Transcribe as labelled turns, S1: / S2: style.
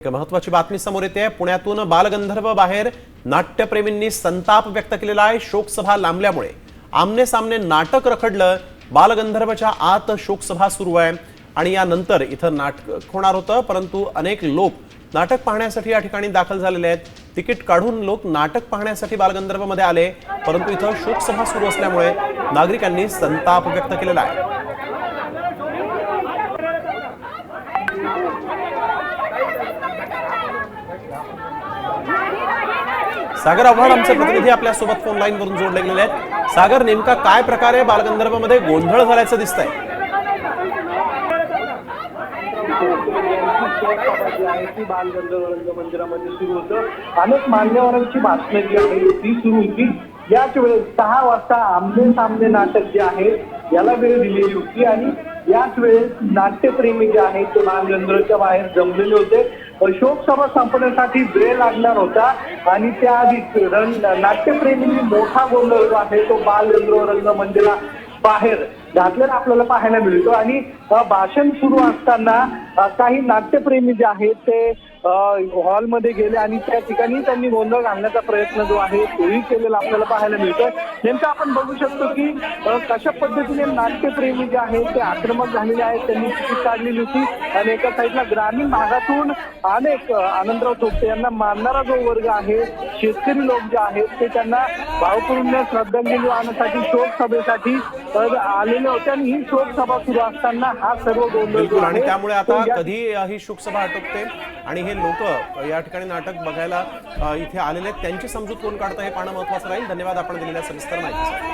S1: महत्वाची बातमी समोर येते। पुण्यातून बालगंधर्व बाहेर नाट्यप्रेमींनी संताप व्यक्त केलेला आहे। शोकसभा लांबल्यामुळे आमने सामने नाटक रखडलं। बालगंधर्वच्या आत शोकसभा सुरू आहे आणि यानंतर इथं नाटक होणार होतं, परंतु अनेक लोक नाटक पाहण्यासाठी या ठिकाणी दाखल झालेले आहेत। तिकीट काढून लोक नाटक पाहण्यासाठी बालगंधर्व मध्ये आले, परंतु इथं शोकसभा सुरू असल्यामुळे नागरिकांनी संताप व्यक्त केलेला आहे। सागर आव्हाड आमचे प्रतिनिधी आपल्या सोबत फोन लाईन वरून जोडले गेलेले आहेत। सागर, नेमका काय प्रकारे बालगंधर्व मध्ये गोंधळ झाल्याचं दिसतंय?
S2: बालगंधर्व रंगमंदिरामध्ये सुरू होतं। अनेक मान्यवरांची भाषणे जी आहे ती सुरू होती। याच वेळेस 6 वाजता आमने सामने नाटक जे आहे याला वेळ दिलेली होती आणि याच वेळेस नाट्यप्रेमी जे आहेत ते बालगंधर्वच्या बाहेर जमलेले होते। शोकसभा संपण्यासाठी वेळ लागणार होता आणि त्याआधी नाट्यप्रेमींनी मोठा गोंधळ जो आहे तो बालगंधर्व रंगमंदिरा बाहेर घातलेला आपल्याला पाहायला मिळतो। आणि भाषण सुरू असताना काही नाट्यप्रेमी जे आहेत ते हॉलमध्ये गेले आणि त्या ठिकाणी त्यांनी गोंधळ घालण्याचा प्रयत्न जो आहे तोही केलेला आपल्याला पाहायला मिळतोय। नेमकं आपण बघू शकतो की कशा पद्धतीने नाट्यप्रेमी जे आहेत ते आक्रमक झालेले आहेत। त्यांनी तिकीट काढलेली होती आणि एका साईडला ग्रामीण भागातून अनेक आनंदराव थोपटे यांना मानणारा जो वर्ग आहे, शेतकरी लोक जे आहेत ते त्यांना भावपूर्ण श्रद्धांजली वाहण्यासाठी शोकसभेसाठी आलेले होते आणि ही शोकसभा सुरू असताना हा सर्व गोंधळ
S1: आणि त्यामुळे आता कधी ही शोकसभा आटोपते आणि हे लोक या ठिकाणी नाटक बघायला इथे आलेले आहेत, त्यांची समजूत कोण काढतं हे पाहणं महत्त्वाचं राहील। धन्यवाद आपण दिलेल्या सविस्तर माहितीसाठी।